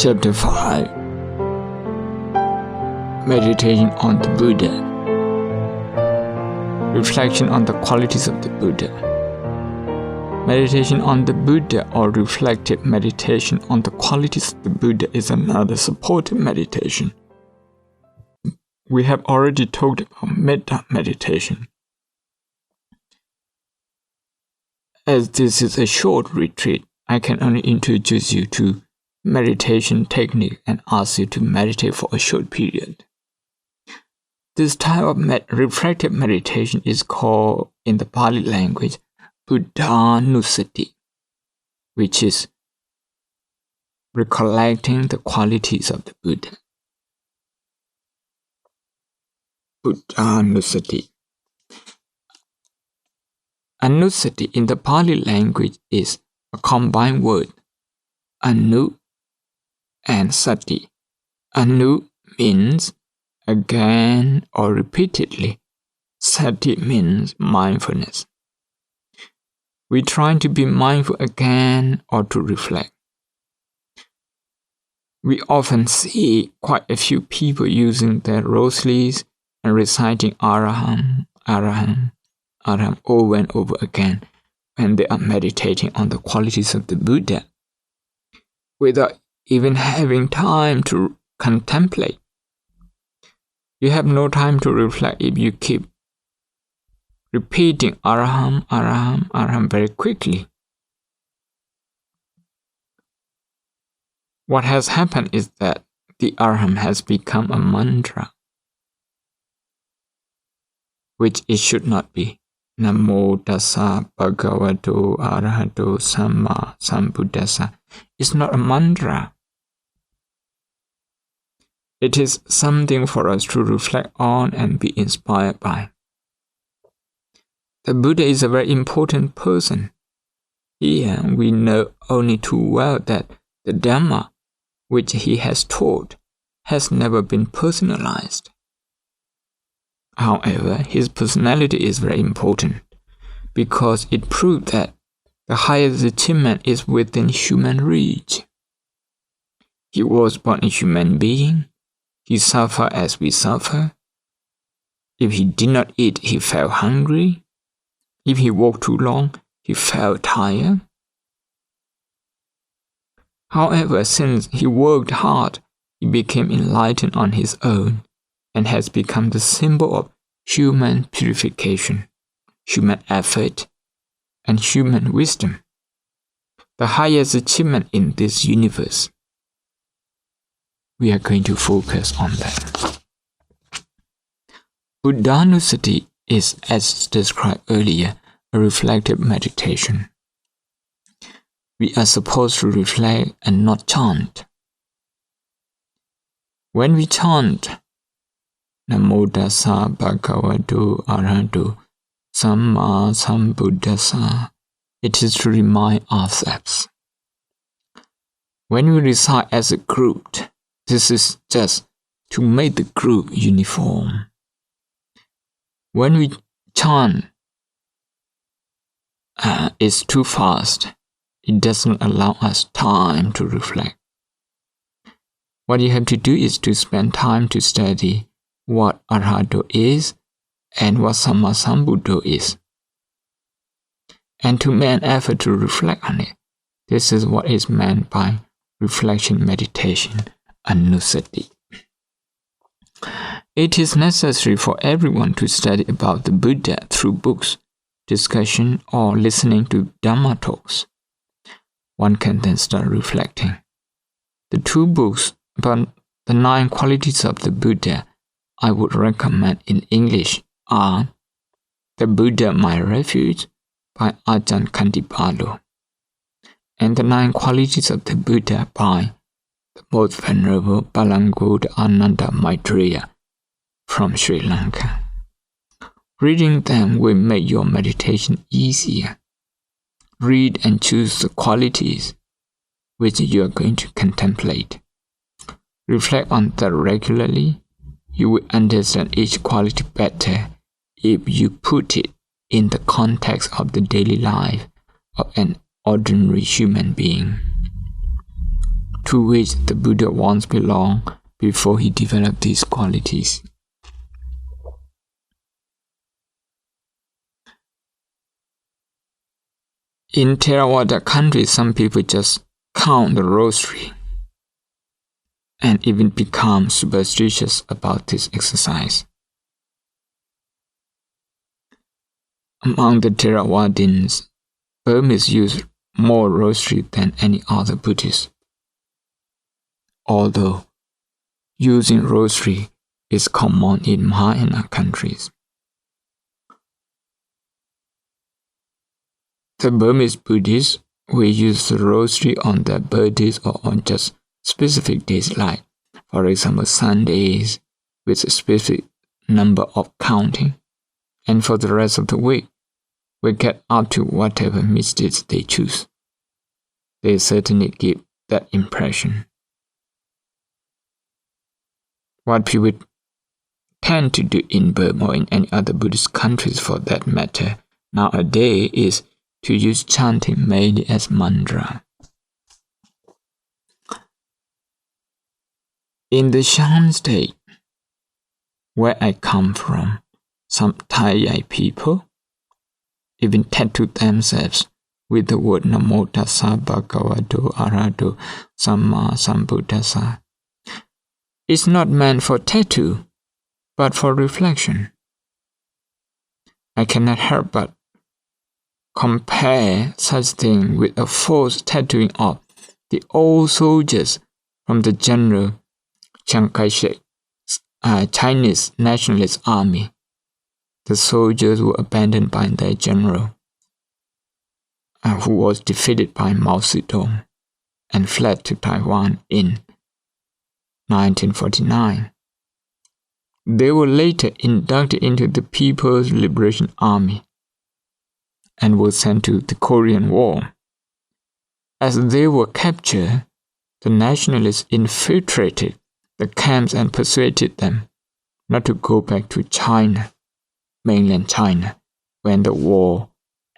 Chapter 5 Meditation on the Buddha. Reflection on the qualities of the Buddha. Meditation on the Buddha or reflective meditation on the qualities of the Buddha is another supportive meditation. We have already talked about metta meditation. As this is a short retreat, I can only introduce you to meditation technique and ask you to meditate for a short period. This type of reflective meditation is called, in the Pali language, Buddhanusati, which is recollecting the qualities of the Buddha. Buddhanusati. Anusati in the Pali language is a combined word, anu and sati. Anu means again or repeatedly. Sati means mindfulness. We try to be mindful again or to reflect. We often see quite a few people using their rosaries and reciting Araham, Araham, Araham over and over again when they are meditating on the qualities of the Buddha, without even having time to contemplate. You have no time to reflect if you keep repeating Araham, Araham, Araham very quickly. What has happened is that the Araham has become a mantra, which it should not be. Namo tassa bhagavato arahato samma sambuddhassa is not a mantra. It is something for us to reflect on and be inspired by. The Buddha is a very important person. Here we know only too well that the Dhamma which he has taught has never been personalized. However, his personality is very important because it proved that the highest achievement is within human reach. He was born a human being. He suffered as we suffer. If he did not eat, he felt hungry. If he walked too long, he felt tired. However, since he worked hard, he became enlightened on his own and has become the symbol of human purification, human effort, and human wisdom, the highest achievement in this universe. We are going to focus on that. Buddhanusati is, as described earlier, a reflective meditation. We are supposed to reflect and not chant. When we chant, Namo tassa bhagavato arahato samma sambuddhassa, it is to remind ourselves. When we recite as a group, this is just to make the group uniform. When we chant, it's too fast. It doesn't allow us time to reflect. What you have to do is to spend time to study what Arahato is and what Samma Sambuddho is, and to make an effort to reflect on it. This is what is meant by reflection meditation, Anusati. It is necessary for everyone to study about the Buddha through books, discussion, or listening to Dhamma talks. One can then start reflecting. The two books about the 9 qualities of the Buddha I would recommend in English are The Buddha My Refuge by Ajahn Kantipalo and The 9 Qualities of the Buddha by the Most Venerable Balangod Ananda Maitreya from Sri Lanka. Reading them will make your meditation easier. Read and choose the qualities which you are going to contemplate. Reflect on that regularly. You will understand each quality better if you put it in the context of the daily life of an ordinary human being. to which the Buddha once belonged before he developed these qualities. In Theravada countries, some people just count the rosary and even become superstitious about this exercise. Among the Theravadins, Burmese use more rosary than any other Buddhist, although using rosary is common in Myanmar countries. The Burmese Buddhists will use the rosary on their birthdays or on just specific days like, for example, Sundays with a specific number of counting, and for the rest of the week, we get up to whatever misdeeds they choose. They certainly give that impression. What people tend to do in Burma or in any other Buddhist countries for that matter nowadays is to use chanting mainly as mantra. In the Shan State, where I come from, some Thai people even tattoo themselves with the word Namo Tassa Bhagavato Arahato Samma Sambuddhassa. It's not meant for tattoo, but for reflection. I cannot help but compare such thing with a forced tattooing of the old soldiers from the General Chiang Kai-shek's Chinese Nationalist Army. The soldiers were abandoned by their general, who was defeated by Mao Zedong and fled to Taiwan in 1949. They were later inducted into the People's Liberation Army and were sent to the Korean War. As they were captured, the nationalists infiltrated the camps and persuaded them not to go back to China, mainland China, when the war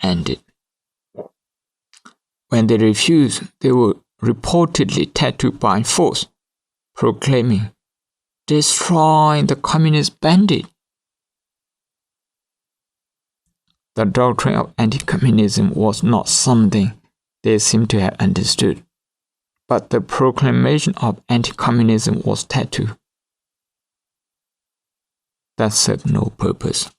ended. When they refused, they were reportedly tattooed by force, proclaiming, "Destroy the communist bandit." The doctrine of anti-communism was not something they seemed to have understood, but the proclamation of anti-communism was tattoo. That served no purpose.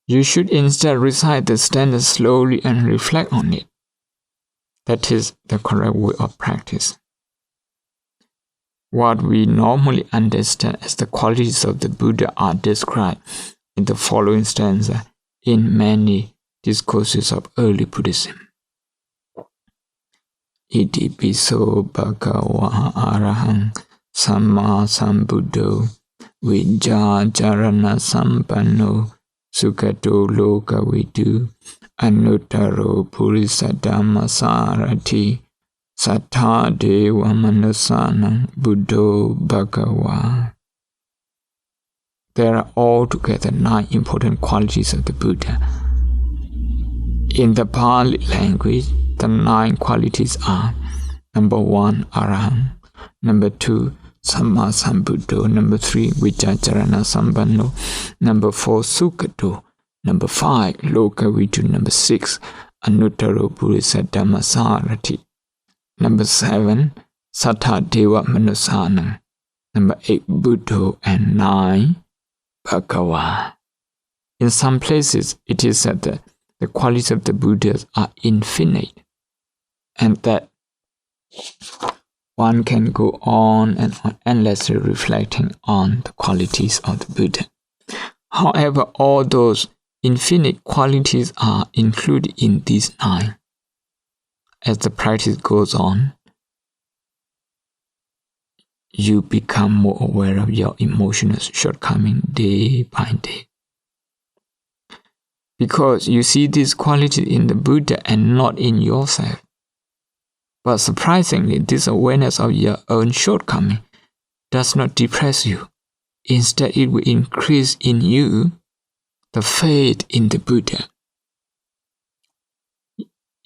You should instead recite the standard slowly and reflect on it. That is the correct way of practice. What we normally understand as the qualities of the Buddha are described in the following stanza in many discourses of early Buddhism. Iti piso bhagava arahang samma sambuddho vijjajarana sampanno sugato lokavidu anuttaro purisa dhammasarati sattha deva manusanam buddho bhagava. There are altogether 9 important qualities of the Buddha. In the Pali language, the 9 qualities are: number 1, Arahant; number 2, Samma Sambuddho; number 3, Vijjajarana Sampanno; number 4, Sugato; number 5, Lokavidu; number 6, Anuttaro Purisa Dhammasarati; number 7, Sattha Deva Manusanam; number 8, Buddho; and 9, Bhagava. In some places, it is said that the qualities of the Buddhas are infinite, and that one can go on and on endlessly reflecting on the qualities of the Buddha. However, all those infinite qualities are included in these 9. As the practice goes on, you become more aware of your emotional shortcoming day by day. Because you see these qualities in the Buddha and not in yourself. But surprisingly, this awareness of your own shortcoming does not depress you. Instead, it will increase in you the faith in the Buddha.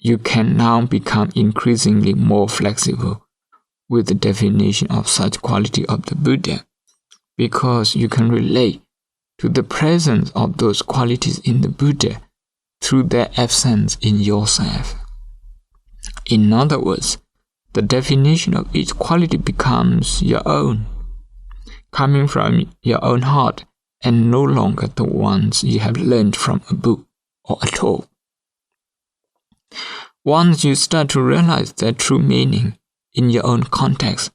you can now become increasingly more flexible with the definition of such quality of the Buddha, because you can relate to the presence of those qualities in the Buddha through their absence in yourself. In other words, the definition of each quality becomes your own, coming from your own heart and no longer the ones you have learned from a book or a talk. Once you start to realize their true meaning in your own context,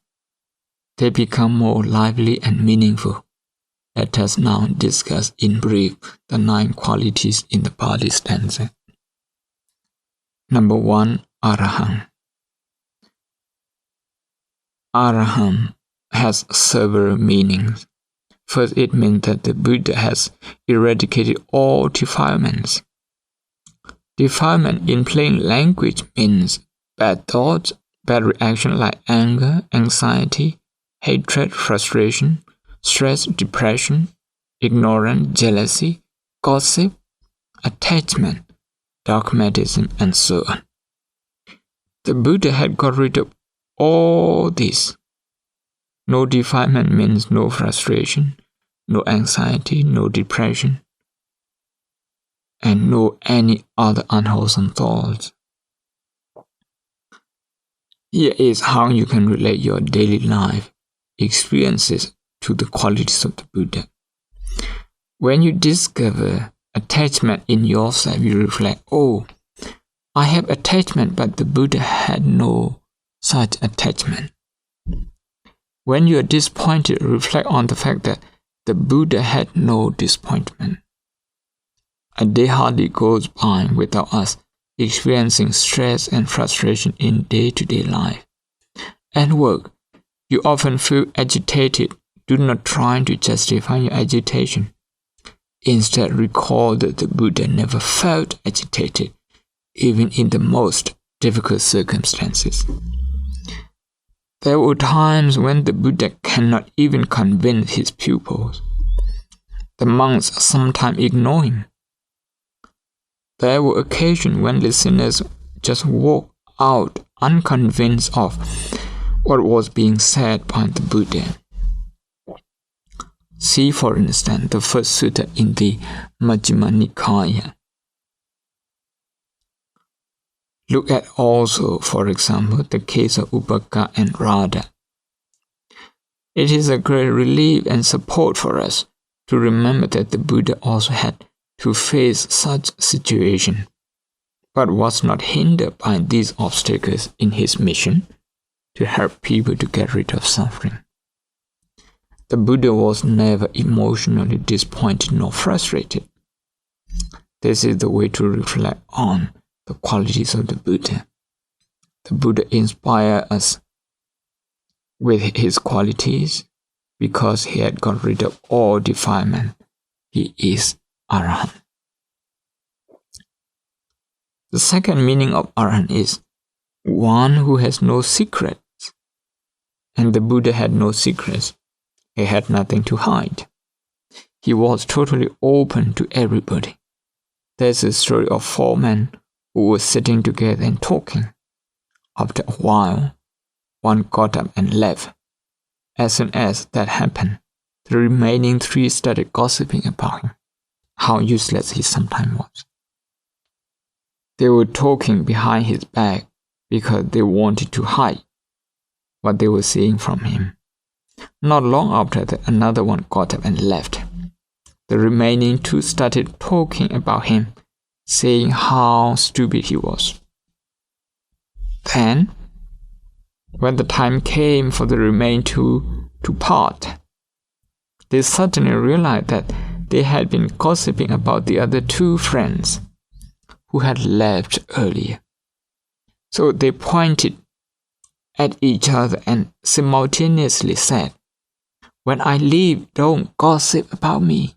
they become more lively and meaningful. Let us now discuss in brief the 9 qualities in the Pali stanza. Number 1, Arahant. Arahant has several meanings. First, it means that the Buddha has eradicated all defilements. Defilement in plain language means bad thoughts, bad reactions like anger, anxiety, hatred, frustration, stress, depression, ignorance, jealousy, gossip, attachment, dogmatism, and so on. The Buddha had got rid of all this. No defilement means no frustration, no anxiety, no depression, and no any other unwholesome thoughts. Here is how you can relate your daily life experiences to the qualities of the Buddha. When you discover attachment in yourself, you reflect, oh, I have attachment, but the Buddha had no such attachment. When you are disappointed, reflect on the fact that the Buddha had no disappointment. A day hardly goes by without us experiencing stress and frustration in day-to-day life. At work, you often feel agitated. Do not try to justify your agitation. Instead, recall that the Buddha never felt agitated, even in the most difficult circumstances. There were times when the Buddha cannot even convince his pupils. The monks sometimes ignore him. There were occasions when listeners just walked out unconvinced of what was being said by the Buddha. See, for instance, the first sutta in the Majjhima Nikaya. Look at also, for example, the case of Upaka and Radha. It is a great relief and support for us to remember that the Buddha also had to face such situation, but was not hindered by these obstacles in his mission to help people to get rid of suffering. The Buddha was never emotionally disappointed nor frustrated. This is the way to reflect on the qualities of the Buddha. The Buddha inspired us with his qualities because he had got rid of all defilement. He is Arahant. The second meaning of Arahant is one who has no secrets. And the Buddha had no secrets. He had nothing to hide. He was totally open to everybody. There's a story of 4 men who were sitting together and talking. After a while, one got up and left. As soon as that happened, the remaining 3 started gossiping about him, how useless he sometimes was. They were talking behind his back because they wanted to hide what they were seeing from him. Not long after that, another one got up and left. The remaining 2 started talking about him, saying how stupid he was. Then, when the time came for the remaining 2 to part, they suddenly realized that they had been gossiping about the other 2 friends who had left earlier. So they pointed at each other and simultaneously said, "When I leave, don't gossip about me."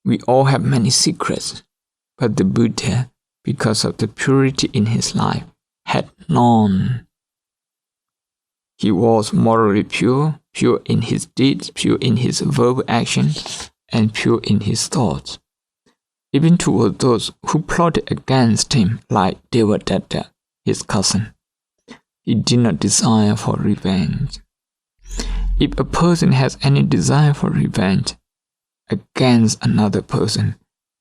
We all have many secrets, but the Buddha, because of the purity in his life, had none. He was morally pure, pure in his deeds, pure in his verbal action, and pure in his thoughts. even toward those who plotted against him, like Devadatta, his cousin. He did not desire for revenge. If a person has any desire for revenge against another person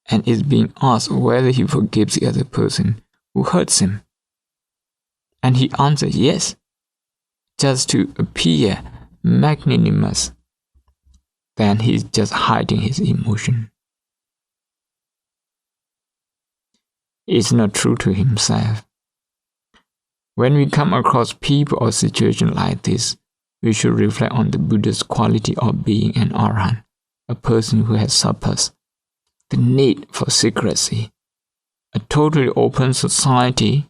and is being asked whether he forgives the other person who hurts him, and he answers yes, just to appear magnanimous, then he is just hiding his emotion. He is not true to himself. When we come across people or situations like this, we should reflect on the Buddha's quality of being an arahant, a person who has surpassed the need for secrecy. A totally open society,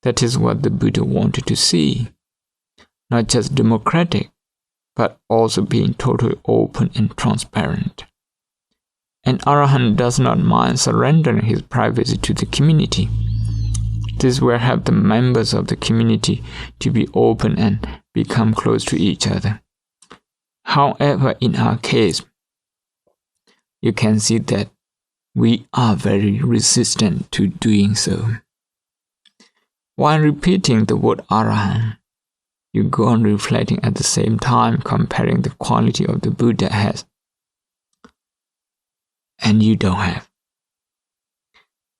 that is what the Buddha wanted to see. Not just democratic, but also being totally open and transparent. An arahant does not mind surrendering his privacy to the community. This will help the members of the community to be open and become close to each other. However, in our case, you can see that we are very resistant to doing so. While repeating the word arahant, you go on reflecting at the same time, comparing the quality of the Buddha has and you don't have.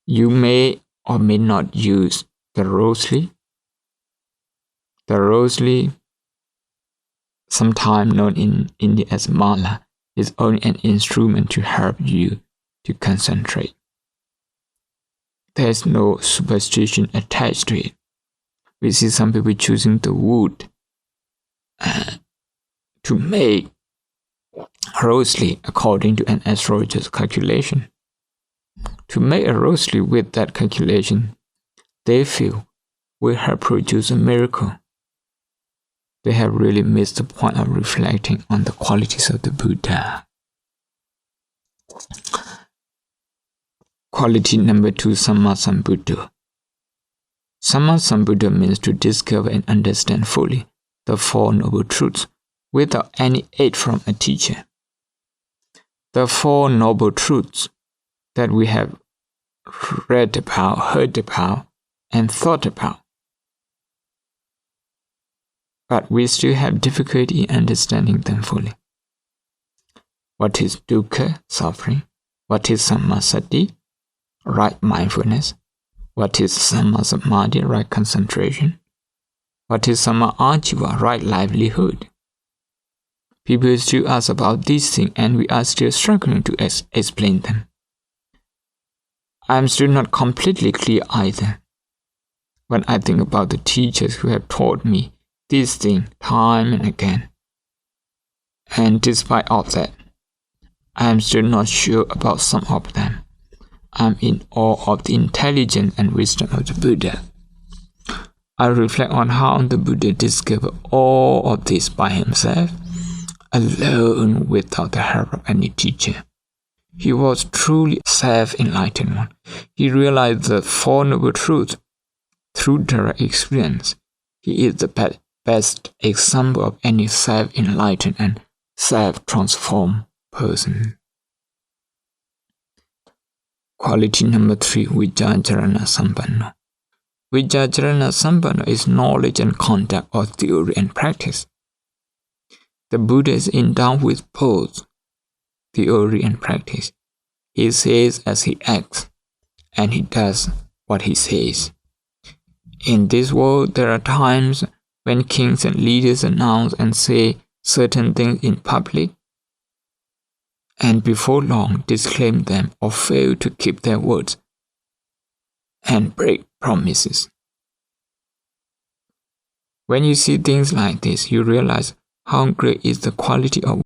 You may or may not use the rosary. The rosary, sometimes known in India as mala, is only an instrument to help you to concentrate. There is no superstition attached to it. We see some people choosing the wood to make rosary according to an astrologer's calculation. To make a rosary with that calculation, they feel will help produce a miracle. They have really missed the point of reflecting on the qualities of the Buddha. Quality number 2, Sammasambuddha. Sammasambuddha means to discover and understand fully the Four Noble Truths without any aid from a teacher. The Four Noble Truths that we have read about, heard about, and thought about. But we still have difficulty in understanding them fully. What is dukkha, suffering? What is sammasati, right mindfulness? What is sammasamadhi, right concentration? What is samma-ajiva, right livelihood? People still ask about these things and we are still struggling to explain them. I am still not completely clear either. When I think about the teachers who have taught me these things time and again. And despite all that, I am still not sure about some of them. I am in awe of the intelligence and wisdom of the Buddha. I reflect on how the Buddha discovered all of this by himself, alone without the help of any teacher. He was truly self-enlightened one. He realized the Four Noble Truths through direct experience. He is the best example of any self-enlightened and self-transformed person. Quality number 3, Vijjhācarana Sampanno. Vijjhācarana Sampanno is knowledge and conduct, or theory and practice. The Buddha is endowed with both theory and practice. He says as he acts, and he does what he says. In this world, there are times when kings and leaders announce and say certain things in public, and before long disclaim them or fail to keep their words and break promises. When you see things like this, you realize how great is the quality of